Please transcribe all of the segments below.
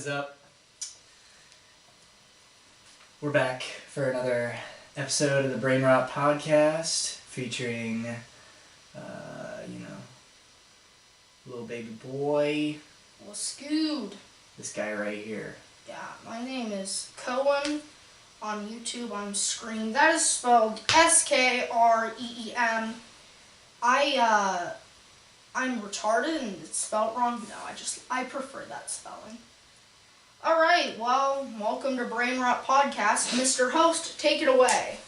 is up? We're back for another episode of the Brain Rot Podcast featuring, little baby boy. What's good? This guy right here. Yeah, my name is Korbin. On YouTube, I'm Scream. That is spelled S-K-R-E-E-M. I'm retarded and it's spelled wrong. No, I prefer that spelling. Alright, well, welcome to Brain Rot Podcast. Mr. Host, take it away.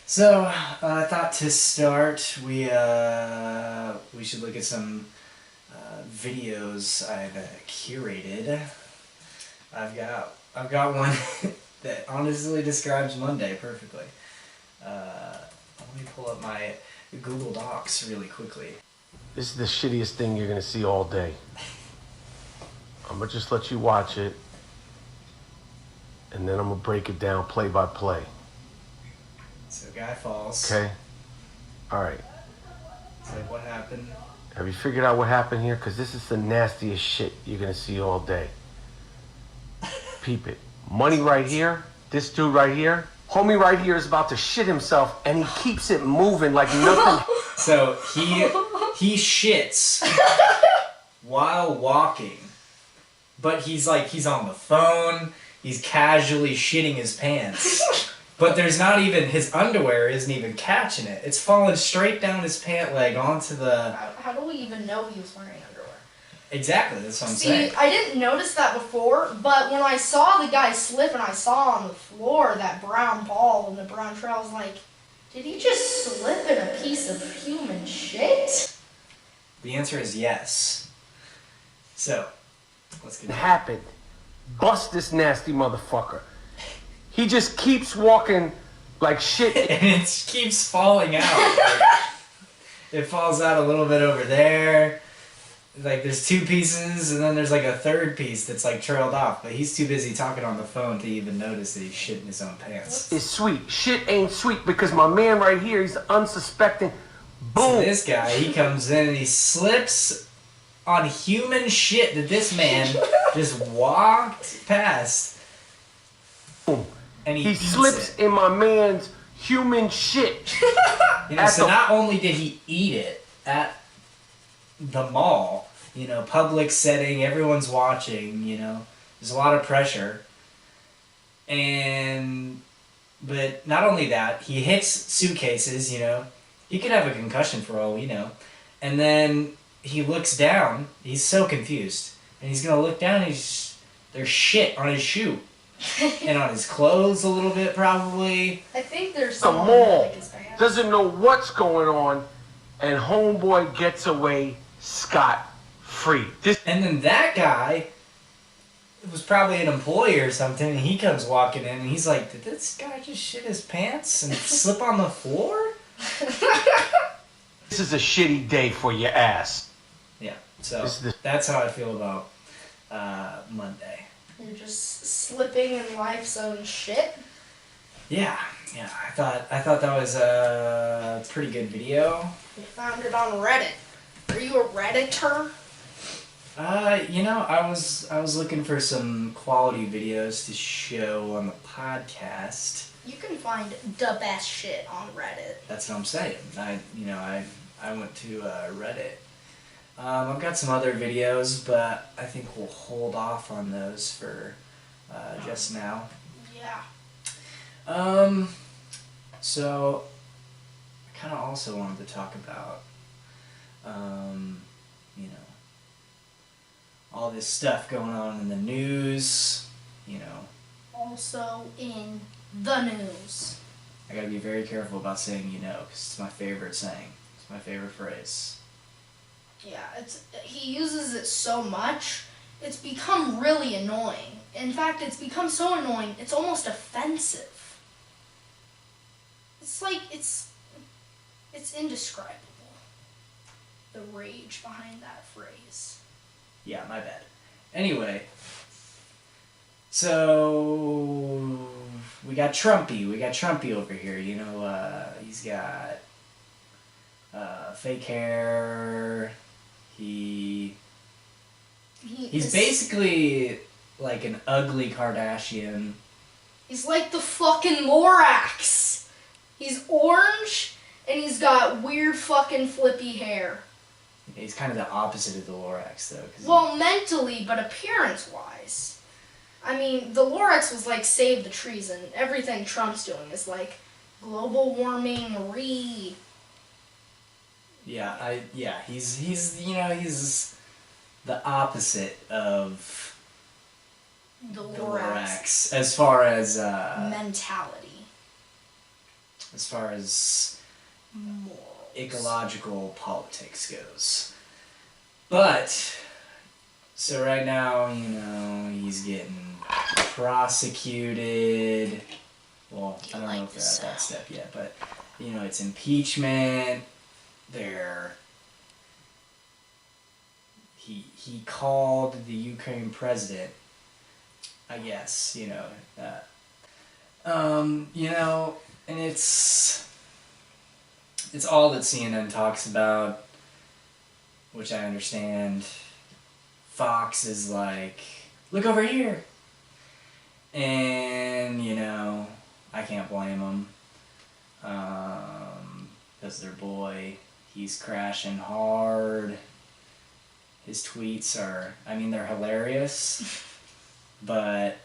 So, I thought to start, we should look at some videos I've curated. I've got one that honestly describes Monday perfectly. Let me pull up my Google Docs really quickly. This is the shittiest thing you're gonna see all day. I'm gonna just let you watch it, and then I'm gonna break it down play by play. So, guy falls. Okay? Alright. It's like, what happened? Have you figured out what happened here? Because this is the nastiest shit you're gonna see all day. Peep it. Money right here. This dude right here. Homie right here is about to shit himself, and he keeps it moving like nothing. So he shits while walking, but he's on the phone. He's casually shitting his pants, but there's not even, his underwear isn't even catching it. It's falling straight down his pant leg onto the. How do we even know he was wearing underwear? Exactly, that's what I'm See, saying. I didn't notice that before, but when I saw the guy slip and I saw on the floor that brown ball and the brown trail, I was like, did he just slip in a piece of human shit? The answer is yes. So, let's get It happened. Bust this nasty motherfucker. He just keeps walking like shit. And it keeps falling out. It falls out a little bit over there. Like, there's two pieces, and then there's like a third piece that's like trailed off, but he's too busy talking on the phone to even notice that he's shitting his own pants. It's sweet. Shit ain't sweet because my man right here, he's unsuspecting. Boom. So this guy, he comes in and he slips on human shit that this man just walked past. Boom. And He slips in my man's human shit. So not only did he eat it at the mall, public setting, everyone's watching, there's a lot of pressure. But not only that, he hits suitcases, he could have a concussion for all we know. And then he looks down, he's so confused, and he's gonna look down and there's shit on his shoe. And on his clothes a little bit, probably. I think there's The someone mall like his pants. doesn't know what's going on, and homeboy gets away scot-free. And then that guy was probably an employee or something, and he comes walking in, and he's like, did this guy just shit his pants and slip on the floor? This is a shitty day for your ass. Yeah, so that's how I feel about Monday. You're just slipping in life's own shit. Yeah, I thought that was a pretty good video. You found it on Reddit. Are you a Redditor? I was looking for some quality videos to show on the podcast. You can find the best shit on Reddit. That's what I'm saying. I went to Reddit. I've got some other videos, but I think we'll hold off on those for just now. Yeah. So I kind of also wanted to talk about, all this stuff going on in the news, Also in the news. I gotta be very careful about saying because it's my favorite saying. It's my favorite phrase. Yeah, he uses it so much, it's become really annoying. In fact, it's become so annoying, it's almost offensive. It's like, it's indescribable. The rage behind that phrase. Yeah, my bad. Anyway, so we got Trumpy. We got Trumpy over here. He's got fake hair. He's basically like an ugly Kardashian. He's like the fucking Lorax. He's orange, and he's got weird fucking flippy hair. He's kind of the opposite of the Lorax, though. Well, mentally, but appearance-wise. I mean, the Lorax was like save the trees, and everything Trump's doing is like global warming, Yeah, he's the opposite of the the Lorax Lorax as far as mentality. as far as Morals. ecological politics goes. But so right now, he's getting prosecuted. Well, I don't know if they're at that step yet, but it's impeachment. He called the Ukraine president, I guess, and it's all that CNN talks about, which I understand. Fox is like, look over here, and I can't blame them, because their boy, he's crashing hard. His tweets they're hilarious, but...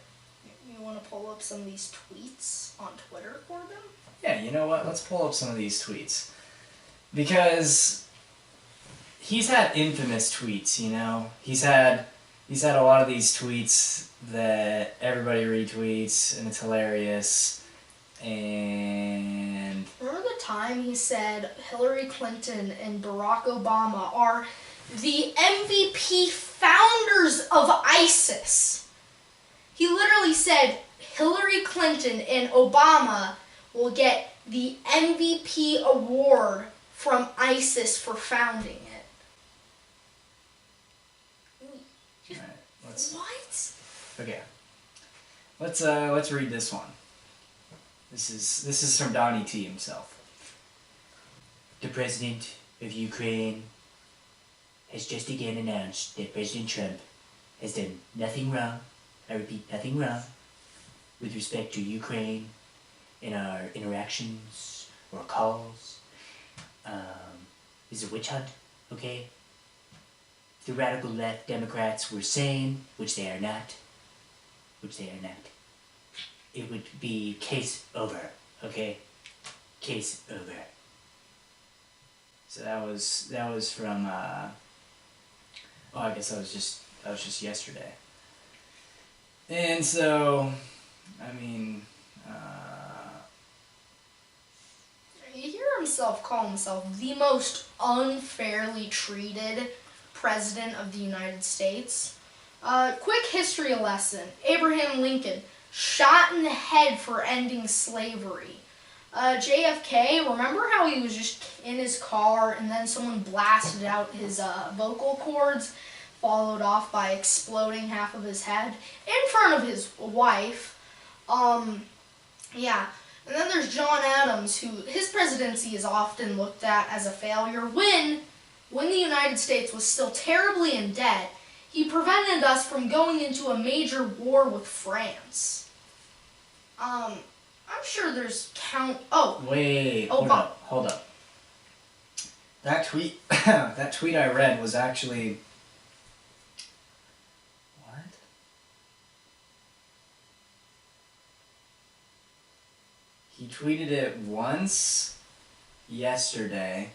You want to pull up some of these tweets on Twitter, Korbin? Yeah, you know what? Let's pull up some of these tweets. Because he's had infamous tweets, He's had a lot of these tweets that everybody retweets, and it's hilarious. And... Remember the time he said Hillary Clinton and Barack Obama are the MVP founders of ISIS? He literally said Hillary Clinton and Obama will get the MVP award from ISIS for founding it. Alright, What? Okay. Let's read this one. This is from Donnie T himself. The president of Ukraine has just again announced that President Trump has done nothing wrong, I repeat, nothing wrong, with respect to Ukraine in our interactions or calls. This is a witch hunt, okay? The radical left Democrats were saying, which they are not, it would be case over, okay? Case over. So that was from I guess that was just yesterday. And so, You hear himself call himself the most unfairly treated president of the United States. Quick history lesson. Abraham Lincoln, shot in the head for ending slavery. JFK, remember how he was just in his car and then someone blasted out his vocal cords, followed off by exploding half of his head in front of his wife? Yeah. And then there's John Adams, who his presidency is often looked at as a failure when the United States was still terribly in debt. He prevented us from going into a major war with France. I'm sure there's Wait, hold up. That tweet I read was actually... What? He tweeted it once yesterday,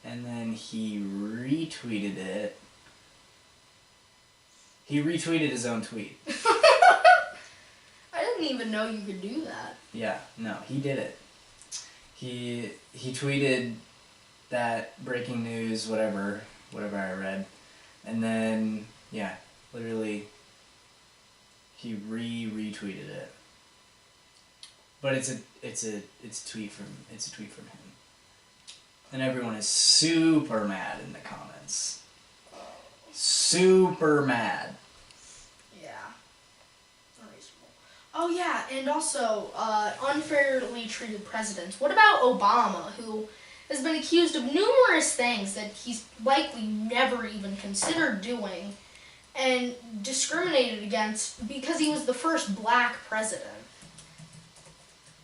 and then he retweeted it. He retweeted his own tweet. I didn't even know you could do that. Yeah, no, he did it. He tweeted that breaking news, whatever I read, and then literally he retweeted it. But it's a tweet from him, and everyone is super mad in the comments. Super mad. Oh yeah, and also unfairly treated presidents. What about Obama, who has been accused of numerous things that he's likely never even considered doing, and discriminated against because he was the first black president.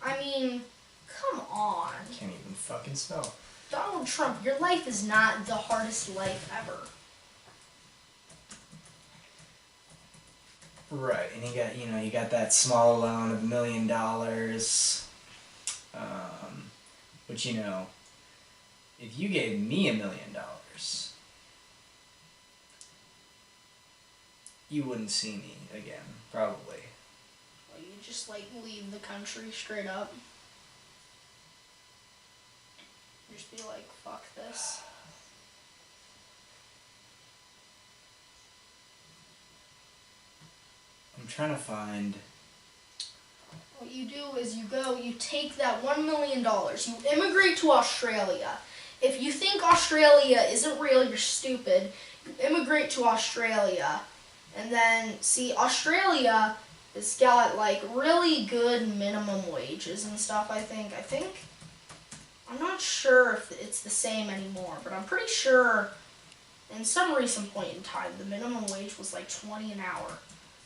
I mean, come on. Can't even fucking spell. Donald Trump, your life is not the hardest life ever. Right, and he got that small loan of $1 million, which, if you gave me $1 million, you wouldn't see me again, probably. Well, you just, leave the country straight up. Just be like, fuck this. I'm trying to find... What you do is you take that $1 million, you immigrate to Australia. If you think Australia isn't real, you're stupid. You immigrate to Australia, and then, see, Australia has got, really good minimum wages and stuff, I think. I'm not sure if it's the same anymore, but I'm pretty sure in some recent point in time, the minimum wage was, 20 an hour.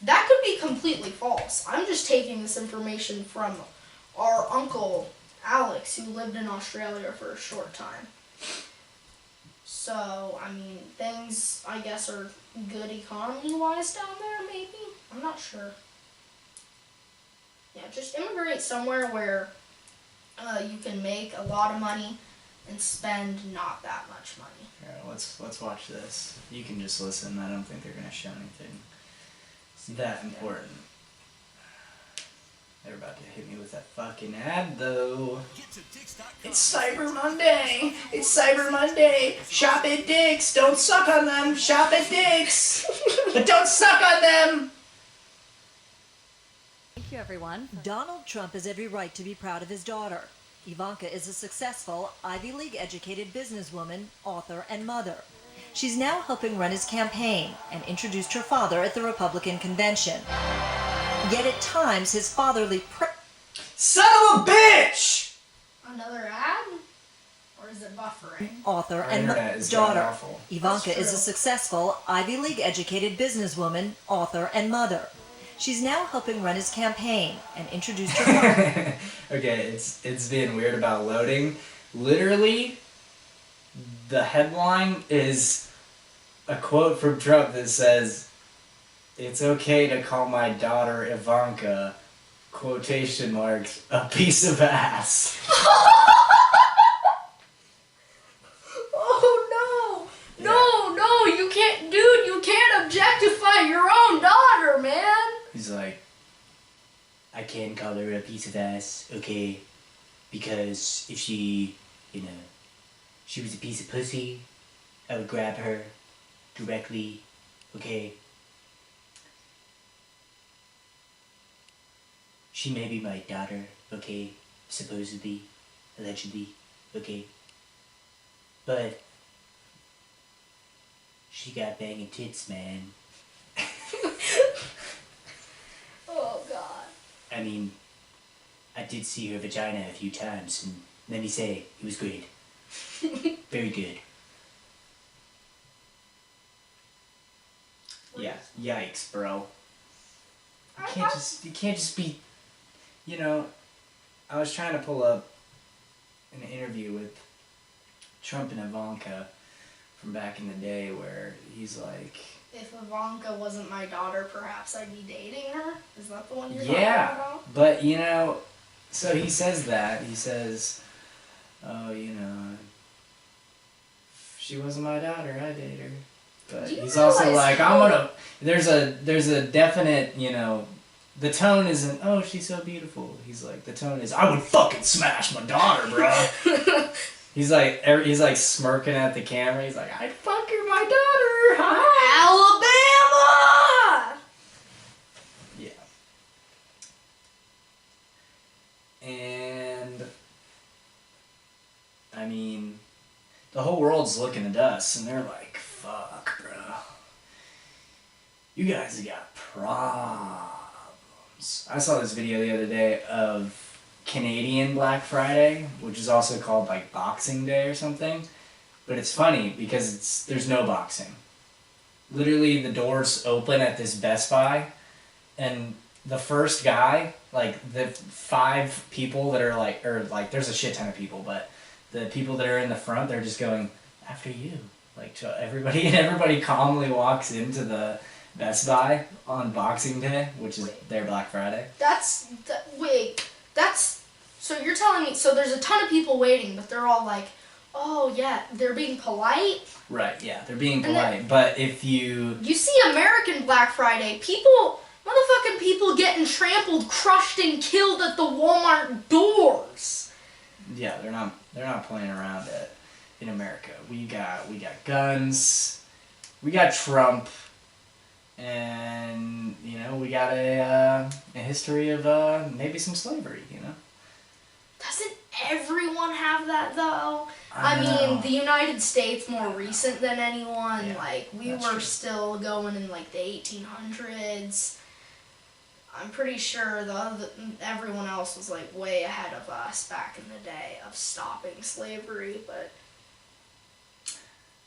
That could be completely false. I'm just taking this information from our uncle, Alex, who lived in Australia for a short time. So, things, I guess, are good economy-wise down there, maybe? I'm not sure. Yeah, just immigrate somewhere where you can make a lot of money and spend not that much money. Alright, let's watch this. You can just listen. I don't think they're going to show anything that important. They're about to hit me with that fucking ad, though. It's Cyber Monday! It's Cyber Monday! Shop at Dick's! Don't suck on them! Shop at Dick's! But don't suck on them! Thank you, everyone. Donald Trump has every right to be proud of his daughter. Ivanka is a successful, Ivy League educated businesswoman, author, and mother. She's now helping run his campaign and introduced her father at the Republican convention. Yet at times, his fatherly Son of a bitch! Another ad? Or is it buffering? author Our and internet is daughter. awful. Ivanka That's is a true. successful, Ivy League educated businesswoman, author, and mother. She's now helping run his campaign and introduced her father. Okay, it's being weird about loading. Literally, the headline is a quote from Trump that says, "It's okay to call my daughter Ivanka, quotation marks, a piece of ass." Oh no, you can't, dude, you can't objectify your own daughter, man. He's like, "I can call her a piece of ass, okay? Because if she was a piece of pussy, I would grab her directly, okay? She may be my daughter, okay? Supposedly, allegedly, okay? But she got banging tits, man. Oh god. I mean, I did see her vagina a few times, and let me say, it was great. Very good. Yeah, yikes, bro. You can't just be, I was trying to pull up an interview with Trump and Ivanka from back in the day where he's like, If Ivanka wasn't my daughter, perhaps I'd be dating her? Is that the one you're talking yeah, about? but so he says that, he says, oh, if she wasn't my daughter, I'd date her. But Do you he's also realize like, there's a definite, the tone isn't, oh, she's so beautiful. He's like, the tone is, I would fucking smash my daughter, bro. He's like smirking at the camera. He's like, I'd fuck her, my daughter. Alabama! Yeah. And I mean, the whole world's looking at us, and they're like, fuck, bro. You guys have got problems. I saw this video the other day of Canadian Black Friday, which is also called Boxing Day or something. But it's funny because there's no boxing. literally the doors open at this Best Buy, and the first guy, like the 5 people that are like, or like there's a shit ton of people, but the people that are in the front, they're just going, after you. Like to everybody, and everybody calmly walks into the Best Buy on Boxing Day, which is their Black Friday. So you're telling me, so there's a ton of people waiting, but they're all like, oh yeah, they're being polite? Right, yeah, they're being polite, but if you... You see American Black Friday, motherfucking people getting trampled, crushed, and killed at the Walmart doors. Yeah, they're not playing around in America. We got guns, we got Trump, and you know we got a history of maybe some slavery. You know. Doesn't everyone have that though? I mean, the United States more recent than anyone. Yeah, like we were true. still going in like the 1800s. I'm pretty sure everyone else was like way ahead of us back in the day of stopping slavery, but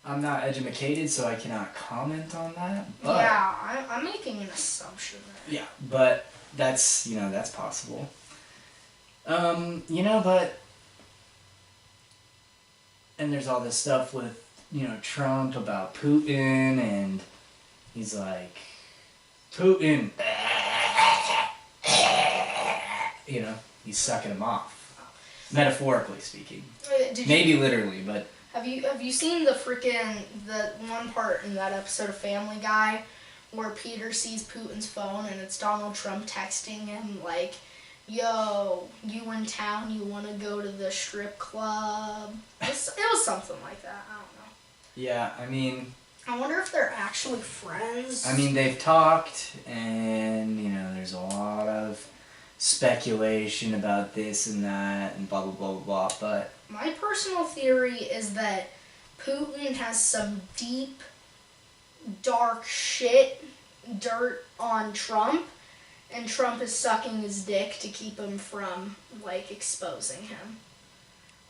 I'm not educated, so I cannot comment on that. But, yeah, I'm making an assumption there. Yeah, but that's possible. But and there's all this stuff with Trump about Putin, and he's like, Putin, he's sucking him off, metaphorically speaking. Maybe literally, but. Have you seen the one part in that episode of Family Guy where Peter sees Putin's phone and it's Donald Trump texting him like, yo, you in town, you want to go to the strip club? It was something like that, I don't know. Yeah, I mean... I wonder if they're actually friends. I mean, they've talked, and, there's a lot of speculation about this and that, and blah, blah, blah, blah, but... My personal theory is that Putin has some deep, dark dirt on Trump, and Trump is sucking his dick to keep him from, exposing him.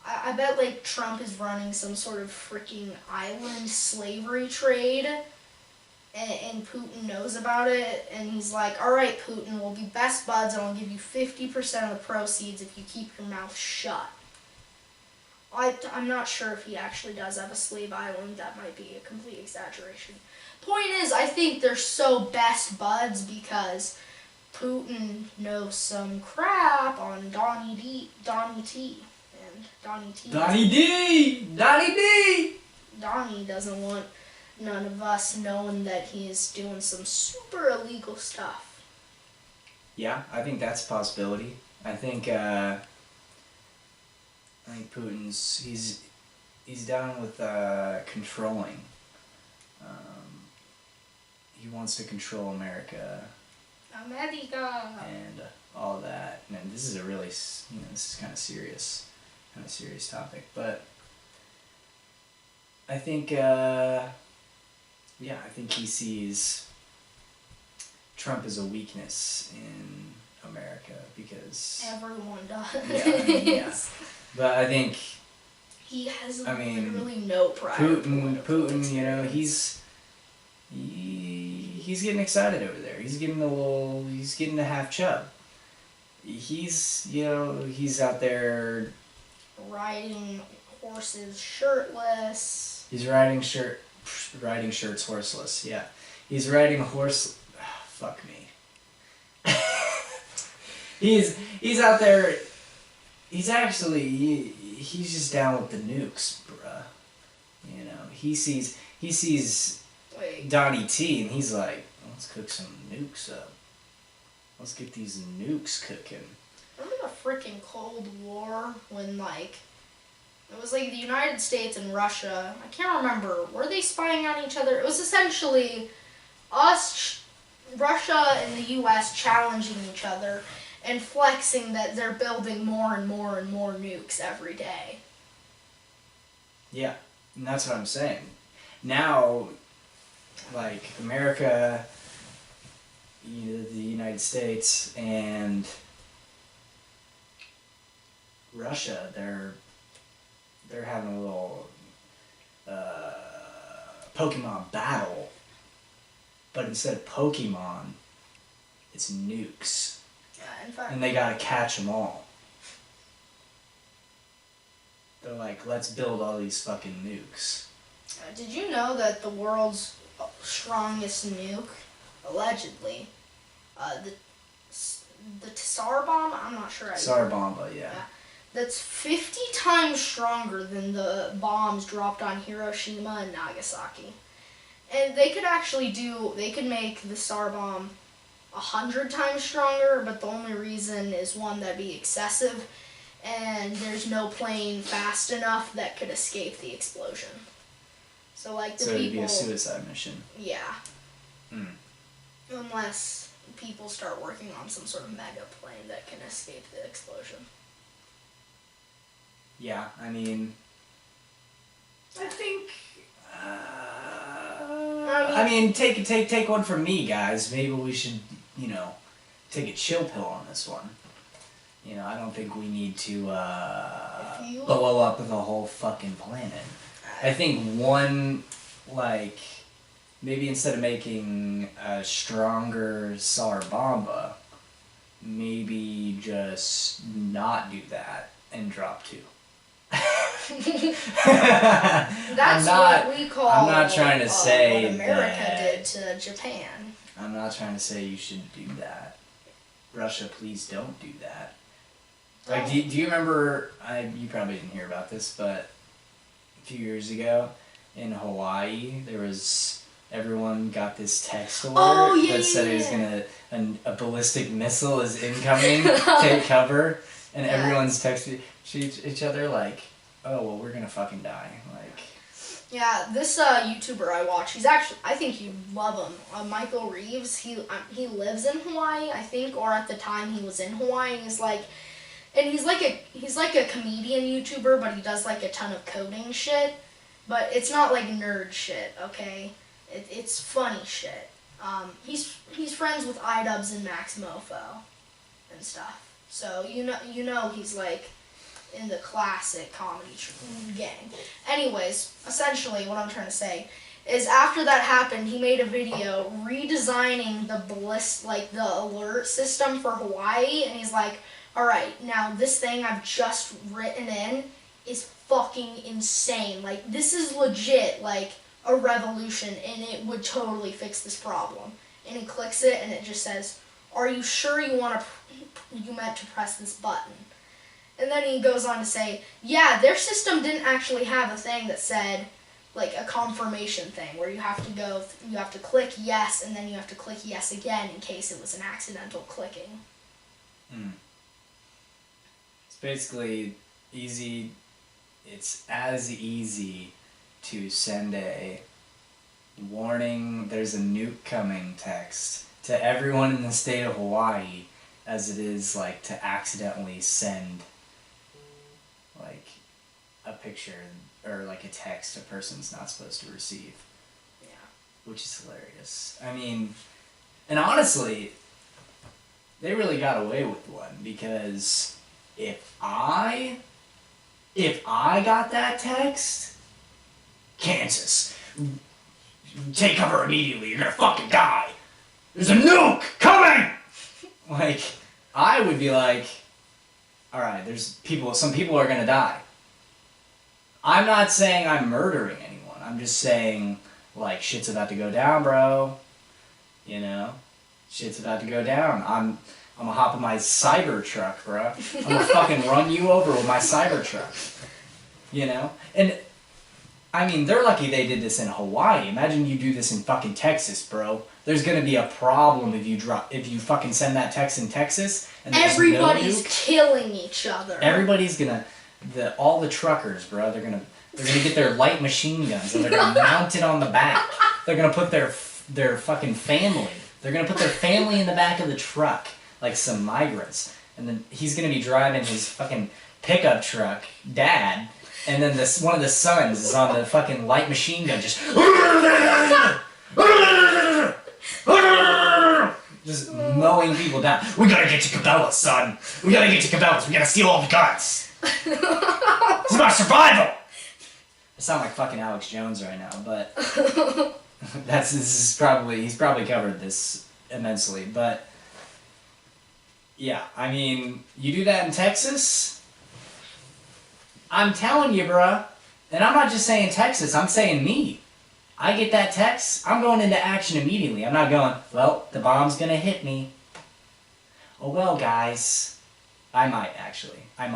I bet, Trump is running some sort of freaking island slavery trade, and Putin knows about it, and he's like, alright, Putin, we'll be best buds, and I'll give you 50% of the proceeds if you keep your mouth shut. I'm not sure if he actually does have a slave island. That might be a complete exaggeration. Point is, I think they're so best buds because Putin knows some crap on Donnie T. And Donnie D! Donnie doesn't want none of us knowing that he's doing some super illegal stuff. Yeah, I think that's a possibility. I think Putin's he's down with controlling. He wants to control America. And all that. And this is a really this is kind of serious topic. But I think I think he sees Trump as a weakness in America because everyone does. Yeah. But I think he has literally no pride. Putin, he's getting excited over there. He's getting a half chub. He's out there riding horses shirtless. He's riding shirts horseless. Yeah, he's riding a horse. Fuck me. He's out there. He's actually he's just down with the nukes, bruh. He sees Donnie T and he's like, let's cook some nukes up. Let's get these nukes cooking. Remember the freaking Cold War when it was the United States and Russia. I can't remember. Were they spying on each other? It was essentially Russia and the U.S. challenging each other and flexing that they're building more and more and more nukes every day. Yeah, and that's what I'm saying. Now, America, the United States, and Russia, they're having a little Pokemon battle but instead of Pokemon, it's nukes. Yeah, in fact. And they gotta catch them all. They're like, let's build all these fucking nukes. Did you know that the world's strongest nuke, allegedly, the Tsar bomb? I'm not sure. Tsar bomba, yeah. That's 50 times stronger than the bombs dropped on Hiroshima and Nagasaki. And they could make the Tsar bomb 100 times stronger, but the only reason is one, that'd be excessive, and there's no plane fast enough that could escape the explosion. So like the so people. it'd be a suicide mission. Yeah. Mm. Unless people start working on some sort of mega plane that can escape the explosion. Yeah, I mean, I think. I mean, take one from me, guys. Maybe we should, take a chill pill on this one. I don't think we need to blow up the whole fucking planet. I think one, maybe instead of making a stronger Tsar bomba, maybe just not do that and drop 2. That's what we call. I'm not trying to say what America that, did to Japan. I'm not trying to say you should do that. Russia, please don't do that. Like, do you remember? You probably didn't hear about this, but a few years ago in Hawaii, everyone got this text alert that said it was a ballistic missile is incoming. Take cover, and everyone's texting each other like, "Oh well, we're gonna fucking die." Like, yeah, this YouTuber I watch, I think you love him. Michael Reeves. He lives in Hawaii, I think, or at the time he was in Hawaii. And he's like a comedian YouTuber, but he does like a ton of coding shit. But it's not like nerd shit, okay? It's funny shit. He's friends with iDubbbz and Max Mofo and stuff. So you know he's like in the classic comedy gang. Anyways, essentially what I'm trying to say is after that happened, he made a video redesigning the alert system for Hawaii, and he's like, alright, now this thing I've just written in is fucking insane. Like, this is legit, like, a revolution, and it would totally fix this problem. And he clicks it, and it just says, are you sure you meant to press this button? And then he goes on to say, yeah, their system didn't actually have a thing that said, like, a confirmation thing, where you have to click yes, and then you have to click yes again in case it was an accidental clicking. It's basically easy. It's as easy to send a warning, there's a nuke coming text to everyone in the state of Hawaii as it is like to accidentally send like a picture or like a text a person's not supposed to receive. Yeah. Which is hilarious. I mean, and honestly, they really got away with one, because if I got that text, Kansas, take cover immediately, you're gonna fucking die. There's a nuke coming! Like, I would be like, alright, some people are gonna die. I'm not saying I'm murdering anyone. I'm just saying, like, shit's about to go down, bro. You know? Shit's about to go down. I'm gonna hop in my cyber truck, bro. I'm gonna fucking run you over with my cyber truck. You know? And, I mean, they're lucky they did this in Hawaii. Imagine you do this in fucking Texas, bro. There's gonna be a problem if you fucking send that text in Texas and everybody's no nuke. Killing each other. Everybody's gonna all the truckers, bro, they're gonna get their light machine guns and they're gonna mount it on the back. They're gonna put their fucking family. They're gonna put their family in the back of the truck, like some migrants. And then he's gonna be driving his fucking pickup truck, dad, and then one of the sons is on the fucking light machine gun, just mowing people down. We gotta get to Cabela's, son. We gotta get to Cabela's. We gotta steal all the guns. It's about survival. I sound like fucking Alex Jones right now, but he's probably covered this immensely, but yeah, I mean, you do that in Texas, I'm telling you, bruh, and I'm not just saying Texas, I'm saying me. I get that text, I'm going into action immediately. I'm not going, well, the bomb's gonna hit me. Oh well, guys. I might, actually. I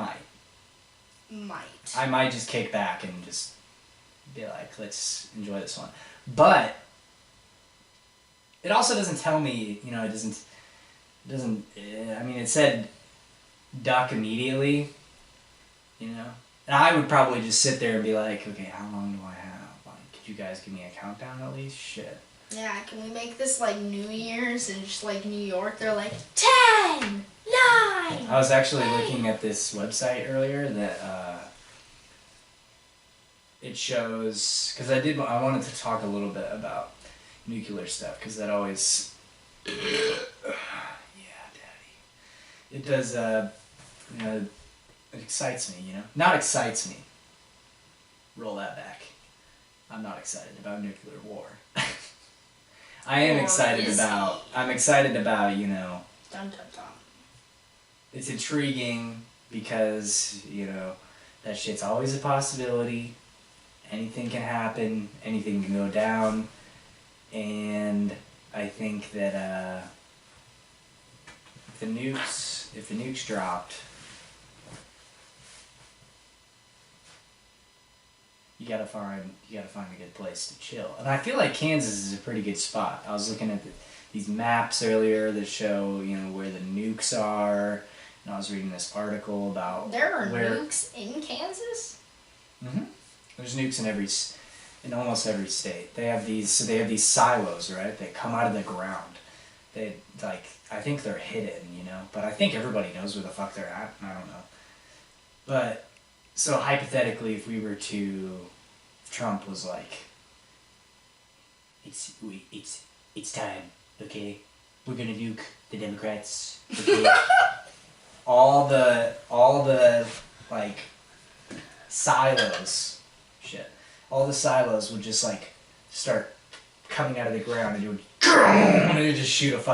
might just kick back and just be like, let's enjoy this one. But it also doesn't tell me, you know, it doesn't, I mean, it said duck immediately, you know? And I would probably just sit there and be like, okay, how long do I have? Like, could you guys give me a countdown at least? Shit. Yeah, can we make this like New Year's and just like New York? They're like 10, 9. I was actually looking at this website earlier that it shows, because I wanted to talk a little bit about nuclear stuff, because that always, yeah, daddy. It does, you know, it excites me, you know? Not excites me. Roll that back. I'm not excited about nuclear war. I'm excited about, you know, Dun, dun, dun. it's intriguing because, you know, that shit's always a possibility. Anything can happen, anything can go down, and I think that if the nukes dropped, you gotta find a good place to chill. And I feel like Kansas is a pretty good spot. I was looking at these maps earlier that show, you know, where the nukes are, and I was reading this article about There are nukes in Kansas? Mm-hmm. There's nukes in almost every state. They have these silos, right? They come out of the ground. They, like, I think they're hidden, you know, but I think everybody knows where the fuck they're at. I don't know. But so hypothetically, if Trump was like, it's time, okay? We're gonna nuke the Democrats, okay? all the like silos, all the silos would just like start coming out of the ground, and it would just shoot it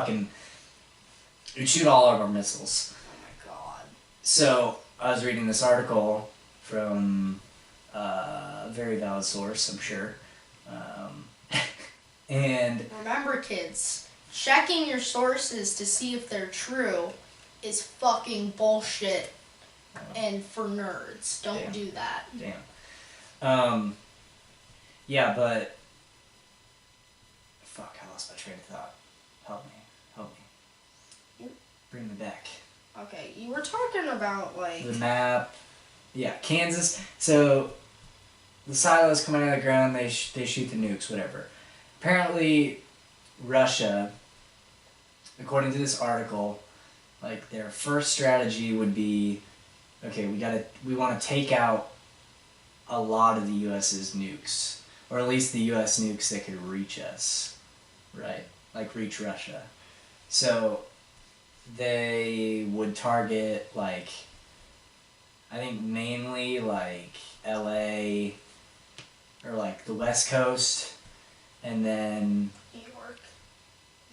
would shoot all of our missiles. Oh my god. So I was reading this article from a very valid source, I'm sure. And remember, kids, checking your sources to see if they're true is fucking bullshit. And for nerds, don't do that. Damn. Yeah, but fuck, I lost my train of thought. Help me. Bring me back. Okay, you were talking about like the map. Yeah, Kansas. So the silos come out of the ground. They shoot the nukes, whatever. Apparently, Russia, according to this article, like their first strategy would be, okay, we want to take out a lot of the U.S.'s nukes, or at least the U.S. nukes that could reach us, right? Like reach Russia. So they would target like, I think mainly like L.A. or like the West Coast, and then New York.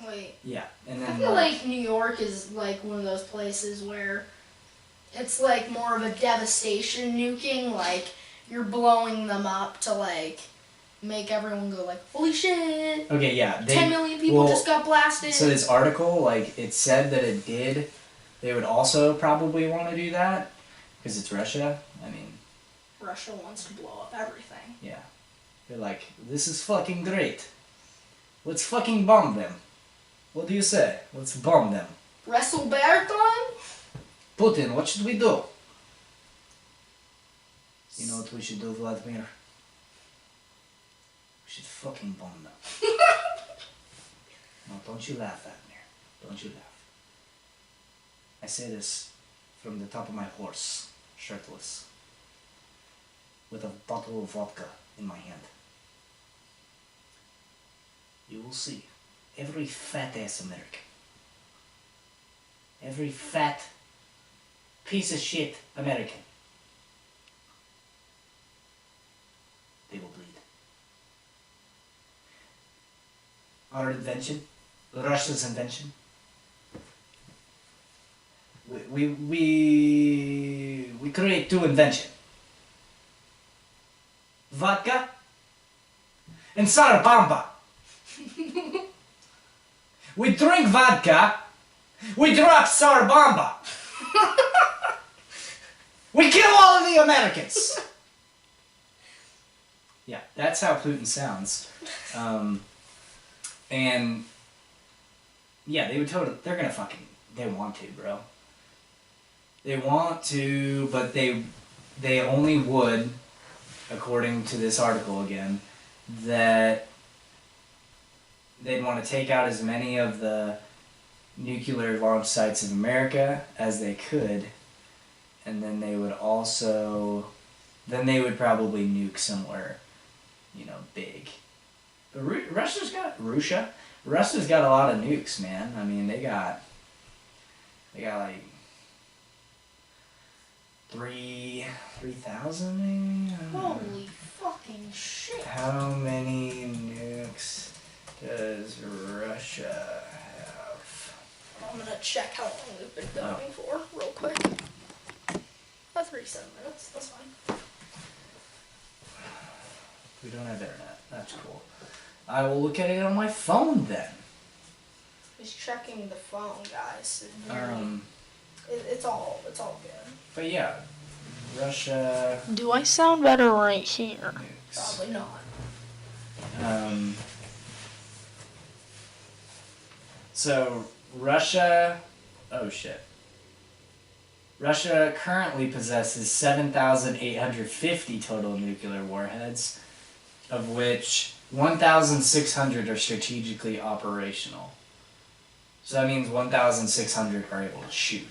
Wait. Yeah, and then I feel like New York is like one of those places where it's like more of a devastation nuking, like you're blowing them up to like make everyone go like, holy shit. Okay, yeah. 10 million people just got blasted. So this article, like, it said that they would also probably want to do that, because it's Russia. I mean, Russia wants to blow up everything. Yeah. They're like, this is fucking great. Let's fucking bomb them. What do you say? Let's bomb them. Wrestle bear time? Putin, what should we do? You know what we should do, Vladimir? We should fucking bomb them. No, don't you laugh, Vladimir. Don't you laugh. I say this from the top of my horse, shirtless, with a bottle of vodka in my hand. You will see every fat-ass American, every fat piece of shit American, they will bleed. Our invention. Russia's invention. We create two invention. Vodka and Sarabamba. We drink vodka. We drop Sarabamba. We kill all of the Americans. Yeah, that's how Putin sounds. And yeah, they're gonna fucking, they want to, bro. They want to, but they only would, according to this article again, that they'd want to take out as many of the nuclear launch sites of America as they could, and then they would probably nuke somewhere, big. But Russia's got a lot of nukes, man. I mean, they got like 3,000 maybe? Holy fucking shit. How many nukes does Russia have? I'm gonna check how long we've been going for real quick. 37 minutes, that's fine. We don't have internet. That's cool. I will look at it on my phone then. He's checking the phone, guys. It's all good. But yeah, Russia. Do I sound better right here? Nukes. Probably not. So Russia. Oh shit. Russia currently possesses 7,850 total nuclear warheads, of which 1,600 are strategically operational. So that means 1,600 are able to shoot.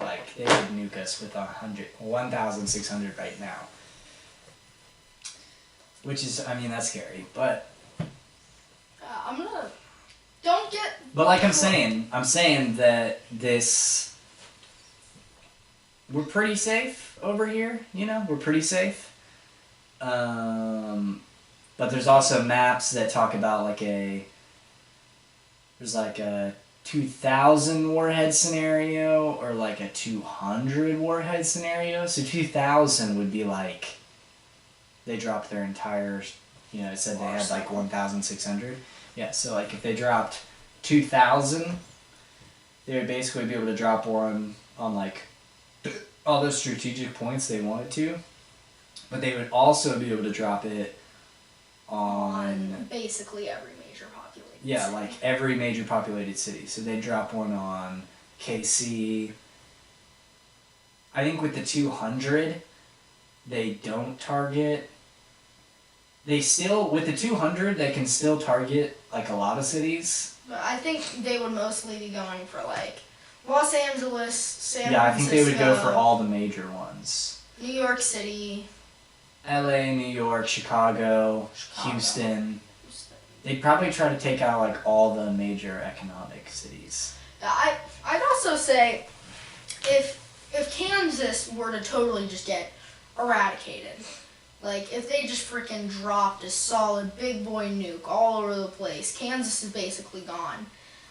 Like, they could nuke us with 1,600 right now. Which is, that's scary, but... Don't get... But like I'm saying that we're pretty safe over here, we're pretty safe. But there's also maps that talk about there's a 2,000 warhead scenario or like a 200 warhead scenario. So 2,000 would be like, they dropped their entire, it said they had like 1,600. Yeah, so like if they dropped 2,000, they would basically be able to drop one on like all those strategic points they wanted to. But they would also be able to drop it on basically every major populated city. Yeah, like every major populated city. So they drop one on KC. I think with the 200, they don't target. With the 200, they can still target like a lot of cities. But I think they would mostly be going for like Los Angeles, San Francisco. Yeah, I think they would go for all the major ones. New York City. LA, New York, Chicago. Houston. They'd probably try to take out like all the major economic cities. I'd also say if Kansas were to totally just get eradicated, like if they just freaking dropped a solid big boy nuke all over the place, Kansas is basically gone.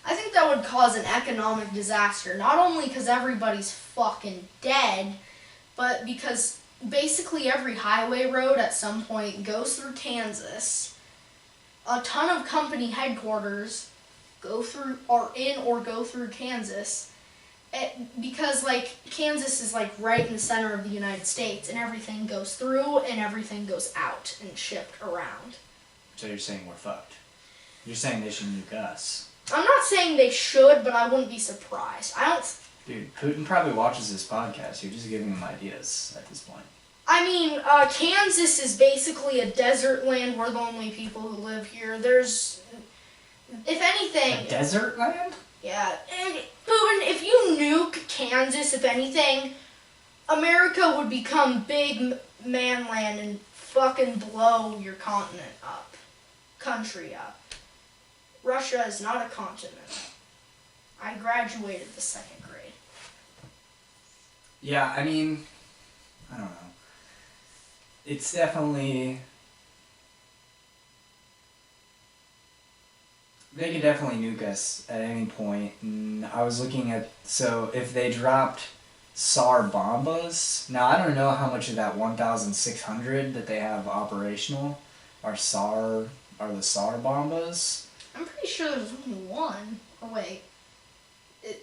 I think that would cause an economic disaster, not only because everybody's fucking dead, but because basically every highway road at some point goes through Kansas. A ton of company headquarters go through Kansas. Because like Kansas is like right in the center of the United States, and everything goes through and everything goes out and shipped around. So you're saying we're fucked? You're saying they should nuke us? I'm not saying they should, but I wouldn't be surprised. Dude, Putin probably watches this podcast. You're just giving him ideas at this point. I mean, Kansas is basically a desert land. We're the only people who live here. There's, if anything... A desert land? Yeah. And, Putin, if you nuke Kansas, if anything, America would become big man land and fucking blow your country up. Russia is not a continent. I graduated the 2nd grade. Yeah, I don't know. It's definitely... They could definitely nuke us at any point. And I was looking at, so if they dropped SAR bombas, now I don't know how much of that 1,600 that they have operational are the SAR bombas. I'm pretty sure there's only one. Oh wait,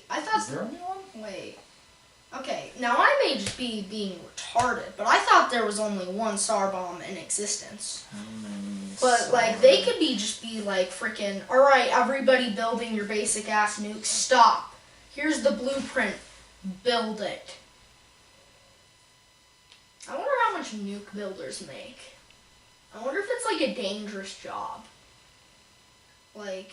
I Is thought. there only one? Wait. Okay, now I may just be being retarded, but I thought there was only one SAR bomb in existence. But like they could just be like freaking, all right, everybody building your basic ass nukes, stop. Here's the blueprint. Build it. I wonder how much nuke builders make. I wonder if it's like a dangerous job. Like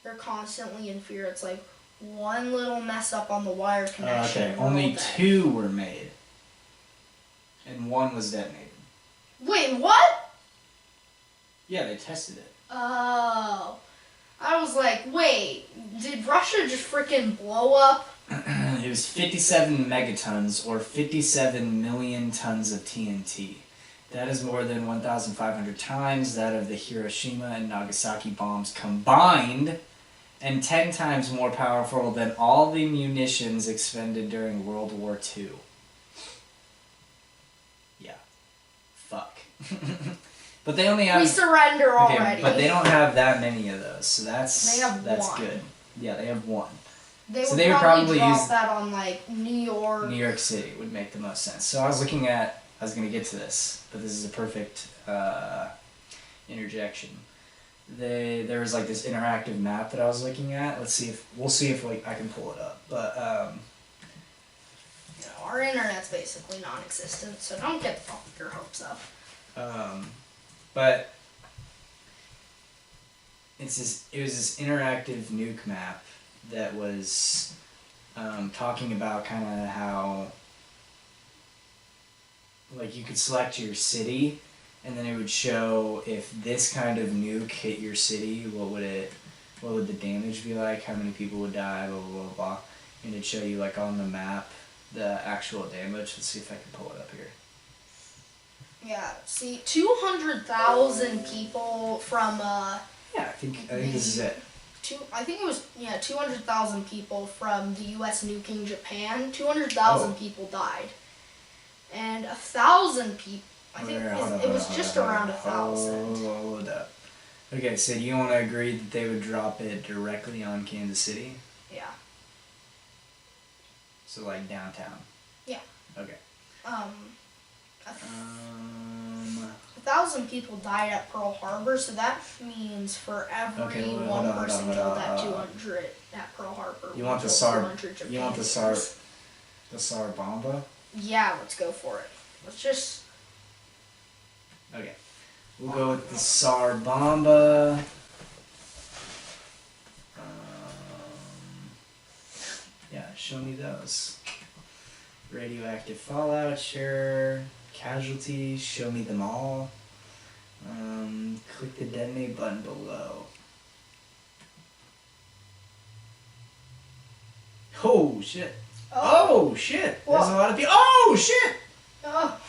they're constantly in fear. It's like one little mess up on the wire connection. Okay, only 2 were made. And 1 was detonated. Wait, what? Yeah, they tested it. Oh. I was like, wait, did Russia just freaking blow up? It was 57 megatons, or 57 million tons of TNT. That is more than 1,500 times that of the Hiroshima and Nagasaki bombs combined, and 10 times more powerful than all the munitions expended during World War II. Yeah. Fuck. But they only have... We surrender okay, already. but they don't have that many of those, so that's one. good. Yeah, they have 1. They So would they would probably probably drop use- that on like New York. New York City would make the most sense. So I was looking at... I was going to get to this, but this is a perfect interjection. There was like this interactive map that I was looking at. We'll see if like I can pull it up. But You know, our internet's basically non-existent, so don't get your hopes up. but it was this interactive nuke map that was talking about kind of how like you could select your city, and then it would show if this kind of nuke hit your city, what would the damage be like, how many people would die, blah blah blah blah, and it'd show you like on the map the actual damage. Let's see if I can pull it up here. Yeah, see, 200,000 people from Yeah, I think this is it. I think it was 200,000 people from the U.S. nuking Japan. 200,000 people died, and 1,000 people. I think it was just around 1,000. Hold up. Okay, so you want to agree that they would drop it directly on Kansas City? Yeah. So like downtown. Yeah. Okay. 1,000 people died at Pearl Harbor, so that means for every Okay, hold one on, person hold killed on. at 200 at Pearl Harbor. You want the SAR? You want the SAR bomba? Yeah, let's go for it. Let's just. Okay. We'll go with the SAR bomba. Yeah, show me those. Radioactive fallout, sure. Casualties, show me them all. Click the detonate button below. Oh shit! Oh shit! There's a lot of people. Oh shit! Oh,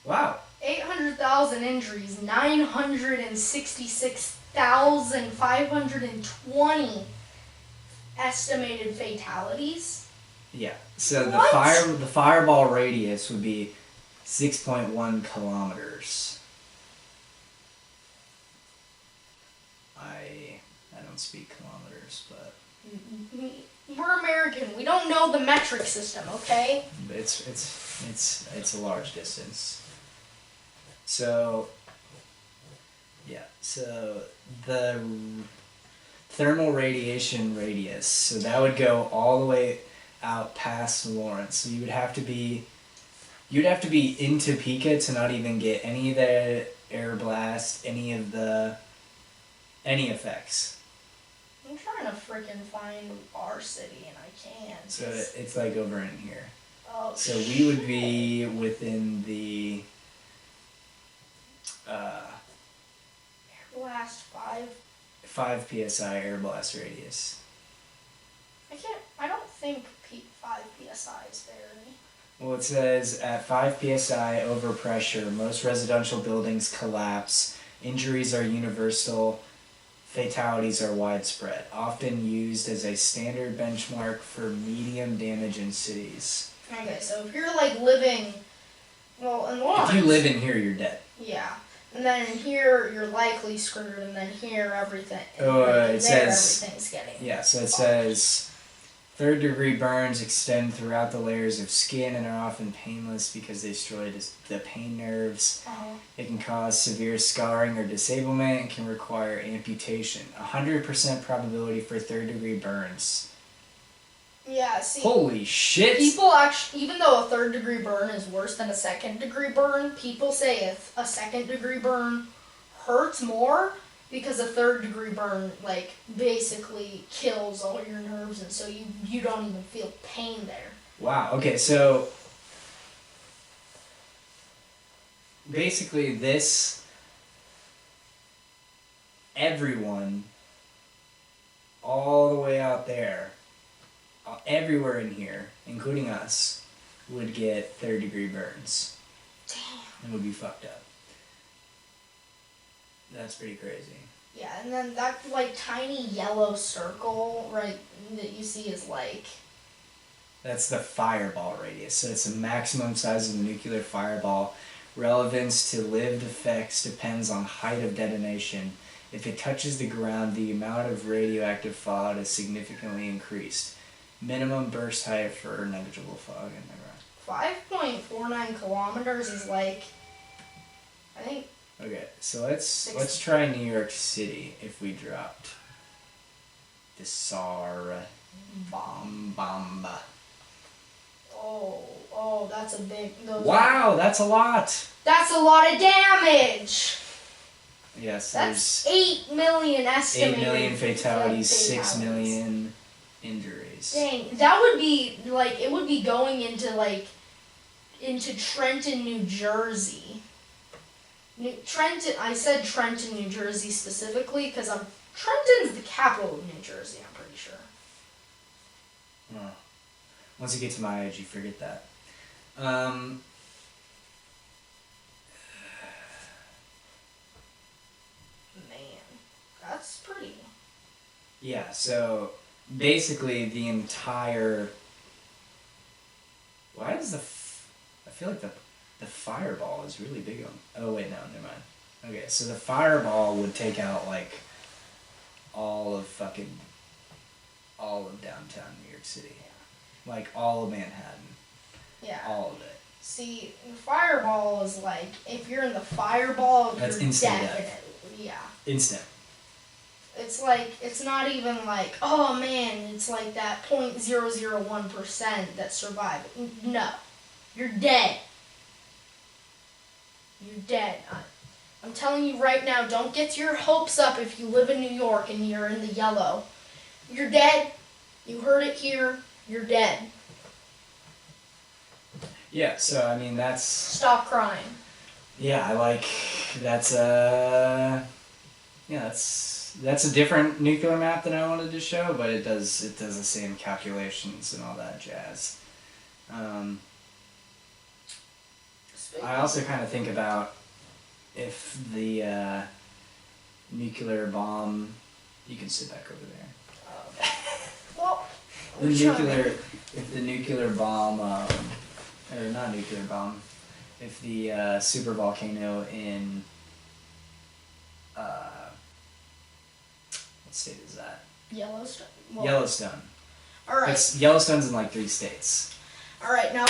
Wow. 800,000 injuries, 966,520 estimated fatalities. Yeah. So What? the fireball radius would be 6.1 kilometers. I don't speak kilometers, but We're American. We don't know the metric system, okay? it's a large distance. So yeah. So the thermal radiation radius. So that would go all the way out past Lawrence. So you'd have to be in Topeka to not even get any of the air blast, any effects. I'm trying to freaking find our city and I can't. So it's like over in here. Oh, So we would be within the Blast 5 psi air blast radius. I don't think 5 psi is very. Well, it says at 5 psi over pressure, most residential buildings collapse. Injuries are universal. fatalities are widespread, often used as a standard benchmark for medium damage in cities. Okay, so if you're like living, well, in Lawrence. If you live in here, you're dead. Yeah. And then in here, you're likely screwed, and then here, everything. It says. Everything's getting. Yeah, so it says. Third-degree burns extend throughout the layers of skin and are often painless because they destroy the pain nerves. It can cause severe scarring or disablement and can require amputation. 100% probability for third-degree burns. Yeah, see. Holy shit! People actually, even though a third-degree burn is worse than a second-degree burn, people say if a second-degree burn hurts more, because a third-degree burn, like, basically kills all your nerves, and so you don't even feel pain there. Wow, okay, so basically everyone, all the way out there, everywhere in here, including us, would get third-degree burns. Damn. And would be fucked up. That's pretty crazy. Yeah, and then that, like, tiny yellow circle, right, that you see is, like... That's the fireball radius. So it's the maximum size of a nuclear fireball. Relevance to lived effects depends on height of detonation. If it touches the ground, the amount of radioactive fallout is significantly increased. Minimum burst height for negligible fog in the ground. 5.49 kilometers is, like, I think... Okay, so let's try New York City if we dropped the SAR bomba. Oh, that's a big... Wow, that's a lot! That's a lot of damage! Yes, that's there's 8 million estimated. 8 million fatalities, 6 million injuries. Dang, that would be, like, it would be going into, like, into Trenton, New Jersey. I said Trenton, New Jersey specifically because Trenton's the capital of New Jersey, I'm pretty sure. Oh. Once you get to my age, you forget that. Man, that's pretty. Yeah, so basically the entire... Why is I feel like the fireball is really big on... Oh, wait, no, never mind. Okay, so the fireball would take out, like, all of downtown New York City. Like, all of Manhattan. Yeah. All of it. See, the fireball is like, if you're in the fireball, That's you're instant definitely, death. yeah. Instant. It's like, it's not even like, oh man, it's like that 0.001% that survive. No. You're dead. You're dead. I'm telling you right now, don't get your hopes up if you live in New York and you're in the yellow. You're dead. You heard it here. You're dead. Yeah, so, I mean, that's... Stop crying. Yeah, that's a different nuclear map than I wanted to show, but it does the same calculations and all that jazz. I also kind of think about if the nuclear bomb... You can sit back over there. Well, If the nuclear bomb, or not nuclear bomb, if the super volcano in, what state is that? Yellowstone. Yellowstone. All right. Yellowstone's in like 3 states. All right. Now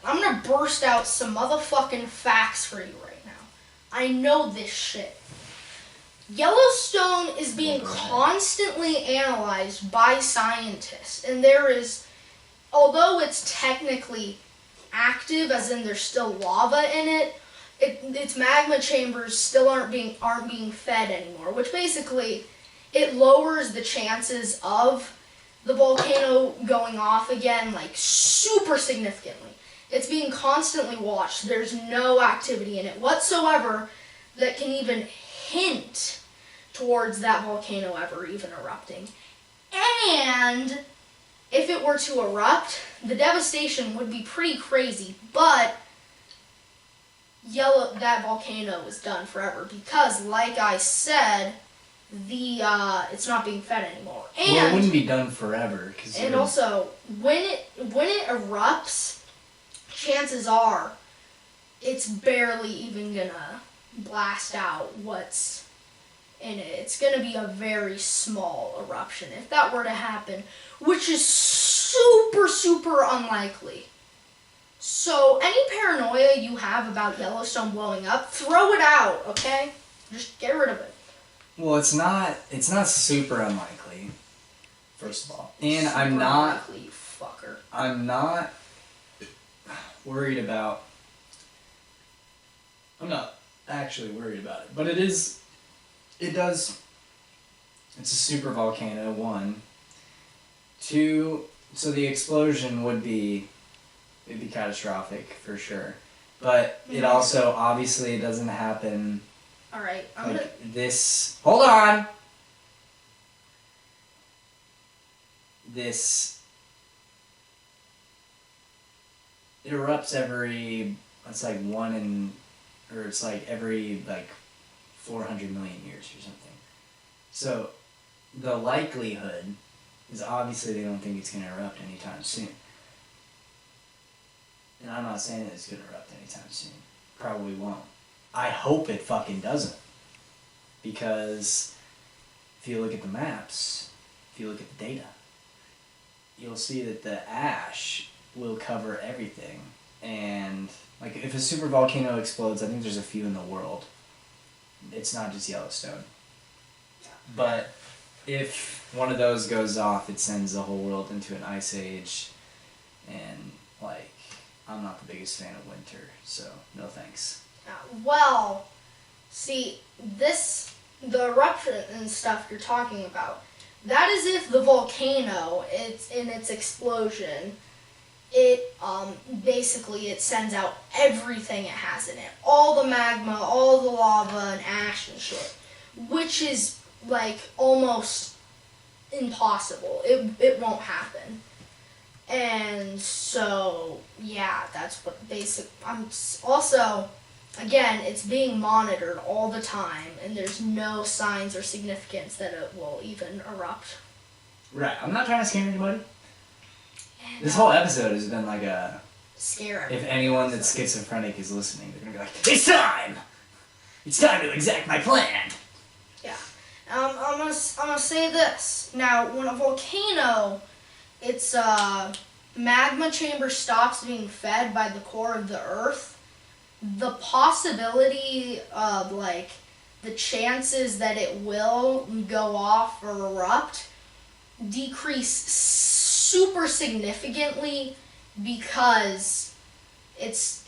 I'm gonna burst out some motherfucking facts for you right now. I know this shit. Yellowstone is being constantly analyzed by scientists, and there is, although it's technically active, as in there's still lava in it, its magma chambers still aren't being fed anymore, which basically it lowers the chances of the volcano going off again, like, super significantly. It's being constantly watched. There's no activity in it whatsoever that can even hint towards that volcano ever even erupting. And if it were to erupt, the devastation would be pretty crazy, but that volcano is done forever because, like I said, it's not being fed anymore. And well, it wouldn't be done forever. And also, when it erupts, chances are it's barely even gonna blast out what's in it. It's gonna be a very small eruption if that were to happen, which is super, super unlikely. So any paranoia you have about Yellowstone blowing up, throw it out, okay? Just get rid of it. Well, it's not super unlikely, first of all. And Super I'm not unlikely, you fucker. I'm not worried about I'm not actually worried about it. But it's a super volcano, 1. 2, so the explosion it'd be catastrophic for sure. But it also obviously doesn't happen Alright, this. Hold on! This. It erupts every. It's like every 400 million years or something. So the likelihood is obviously they don't think it's going to erupt anytime soon. And I'm not saying that it's going to erupt anytime soon. Probably won't. I hope it fucking doesn't. Because if you look at the maps, if you look at the data, you'll see that the ash will cover everything. And if a super volcano explodes, I think there's a few in the world. It's not just Yellowstone. But if one of those goes off, it sends the whole world into an ice age. And I'm not the biggest fan of winter, so no thanks. Well, see, the eruption and stuff you're talking about, that is if the volcano, it's in its explosion, it sends out everything it has in it. All the magma, all the lava and ash and shit. Which is, almost impossible. It won't happen. And so, yeah, that's what also, again, it's being monitored all the time, and there's no signs or significance that it will even erupt. Right. I'm not trying to scare anybody. And this whole episode has been like a... Scare If anyone that's schizophrenic is listening, they're going to be like, it's time! It's time to exact my plan! Yeah. I'm gonna say this. Now, when a volcano... its magma chamber stops being fed by the core of the earth, the possibility of the chances that it will go off or erupt decrease super significantly because it's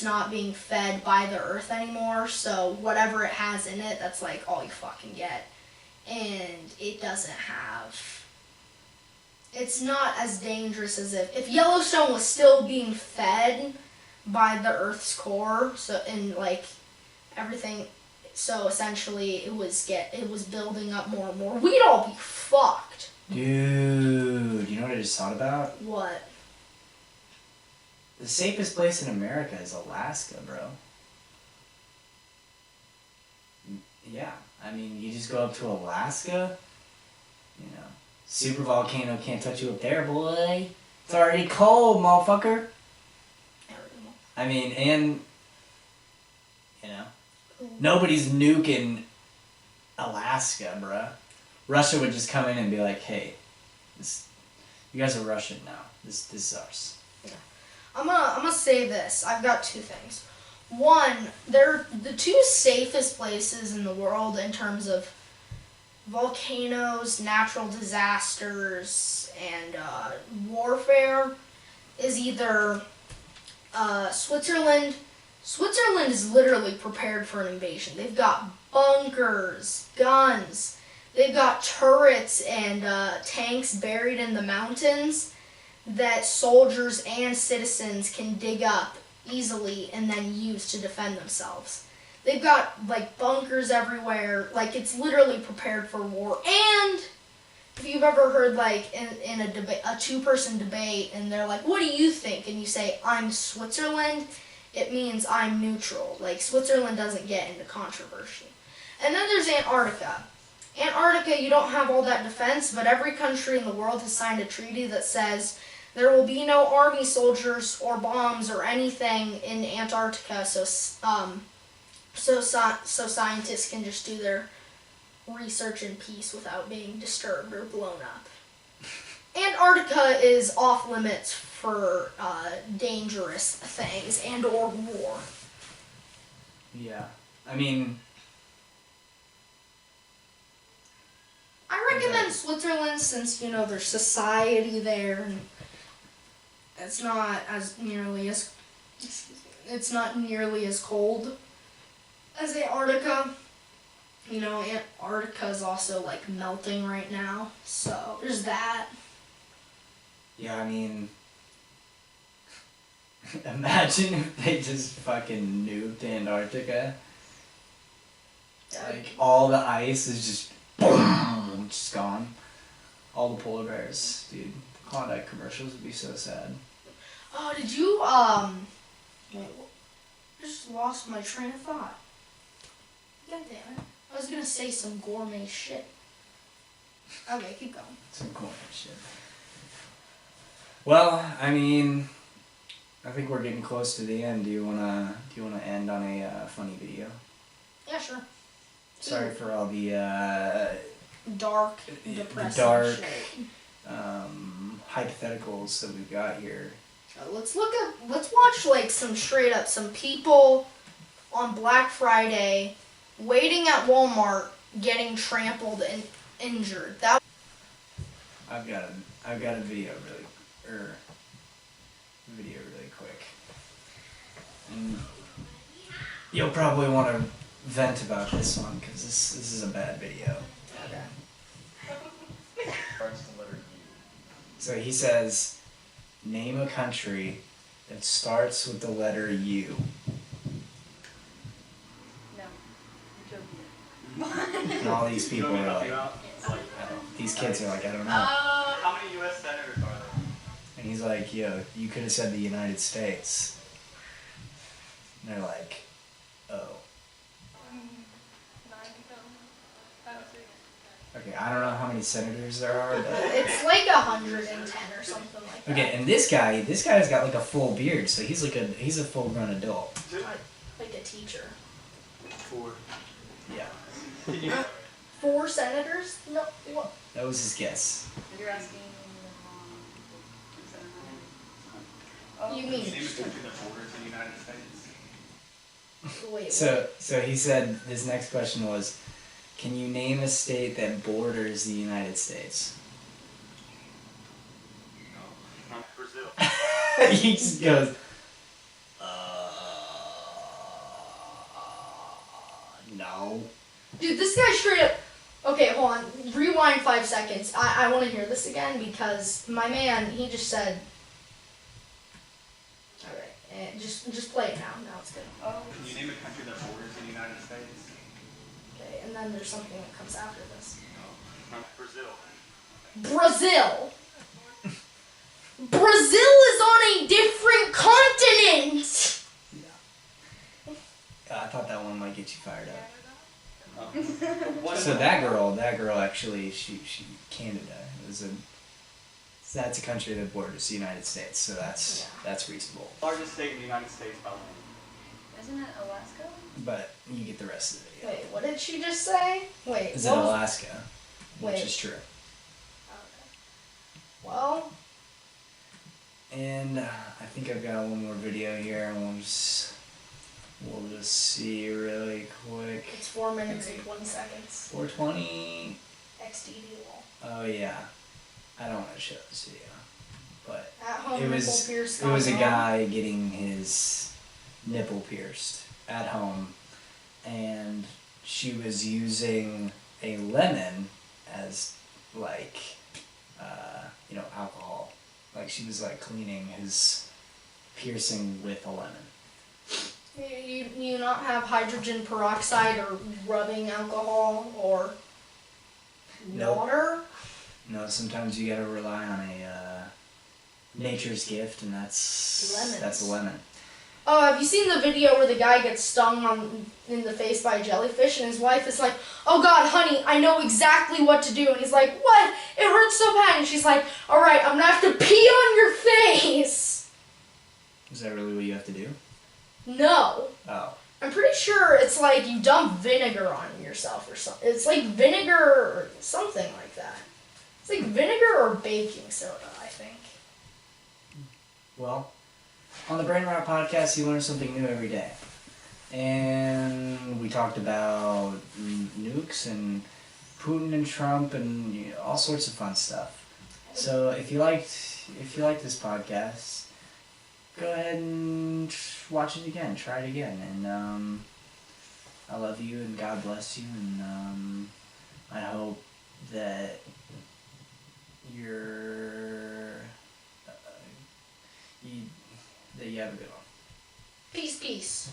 not being fed by the earth anymore, so whatever it has in it, that's all you fucking get. And it doesn't have... It's not as dangerous as if Yellowstone was still being fed by the Earth's core, everything. So essentially, it was building up more and more. We'd all be fucked. Dude, you know what I just thought about? What? The safest place in America is Alaska, bro. Yeah, I mean, you just go up to Alaska, super volcano can't touch you up there, boy. It's already cold, motherfucker. I mean, and, nobody's nuking Alaska, bruh. Russia would just come in and be like, hey, you guys are Russian now. This is ours. Yeah. I'm gonna say this. I've got 2 things. One, they're the 2 safest places in the world in terms of volcanoes, natural disasters, and warfare is either Switzerland. Switzerland is literally prepared for an invasion. They've got bunkers, guns, they've got turrets and tanks buried in the mountains that soldiers and citizens can dig up easily and then use to defend themselves. They've got bunkers everywhere. It's literally prepared for war. And if you've ever heard in a debate, a 2-person debate, and they're like, "What do you think?" and you say, "I'm Switzerland," it means I'm neutral. Switzerland doesn't get into controversy. And then there's Antarctica. Antarctica, you don't have all that defense, but every country in the world has signed a treaty that says there will be no army soldiers or bombs or anything in Antarctica, so scientists can just do their research in peace without being disturbed or blown up. Antarctica is off limits for dangerous things and or war. Yeah. I mean, I recommend Switzerland since, there's society there and it's not nearly as cold as Antarctica. Antarctica is also like melting right now, so there's that. yeah, I mean, imagine if they just fucking nuked Antarctica. Like, all the ice is just boom, just gone. All the polar bears, dude. The Klondike commercials would be so sad. Oh, did you, wait, I just lost my train of thought. God damn it. I was gonna say some gourmet shit. Okay, keep going. Some gourmet shit. Well, I mean, I think we're getting close to the end. Do you wanna end on a funny video? Yeah, sure. Sorry for all the Dark, the depressing dark shit. hypotheticals that we've got here. Let's watch some people on Black Friday waiting at Walmart getting trampled and injured. I've got a video really quick. And you'll probably want to vent about this one because this is a bad video. Okay. So he says, name a country that starts with the letter U. No. And all these people are like, these kids are like, I don't know. How many U.S. senators are there? And he's like, yo, you could have said the United States. And they're like, oh. Okay, I don't know how many senators there are, but... It's like 110 or something like that. Okay, and this guy's got like a full beard, so he's a full-grown adult. Like a teacher. 4. Yeah. 4 senators? No, what? That was his guess. You're asking... You mean... Name a country that borders the United States. Wait, So he said, his next question was, can you name a state that borders the United States? No. Brazil. He just goes, no. Dude, this guy straight up... Okay, hold on. Rewind 5 seconds. I want to hear this again because my man, he just said... Alright, just play it now. Now it's good. Can you name a country that borders the United States? Okay, and then there's something that comes after this. No. Brazil. Brazil! Brazil is on a different continent! I thought that one might get you fired up. What So that girl actually, she Canada. That's a country that borders the United States, so that's reasonable. largest state in the United States by land? Isn't it Alaska? But you get the rest of the video. Wait, what did she just say? Wait, Is it what was- Alaska? Which Wait. is true. Well, And I think I've got one more video here, and we'll just see really quick. it's 4 minutes and 20 seconds. 420. XDD wall. Oh yeah. I don't want to show this video, but At home, it nipple was pierced it was a on. guy getting his nipple pierced at home, and she was using a lemon as like alcohol. Like she was like cleaning his piercing with a lemon. You not have hydrogen peroxide or rubbing alcohol or Nope. water? No, sometimes you gotta rely on a nature's gift, and that's Lemons. a lemon. Oh, have you seen the video where the guy gets stung in the face by a jellyfish and his wife is like, oh God, honey, I know exactly what to do. And he's like, what? It hurts so bad. And she's like, all right, I'm going to have to pee on your face. Is that really what you have to do? No. Oh. I'm pretty sure it's like you dump vinegar on yourself or something. It's like vinegar or something like that. It's like vinegar or baking soda, I think. Well, on the Brain Rot podcast, you learn something new every day. And we talked about nukes and Putin and Trump and all sorts of fun stuff. So if you liked this podcast, go ahead and watch it again. Try it again. And I love you and God bless you. And I hope that that you have a good one. Peace, peace.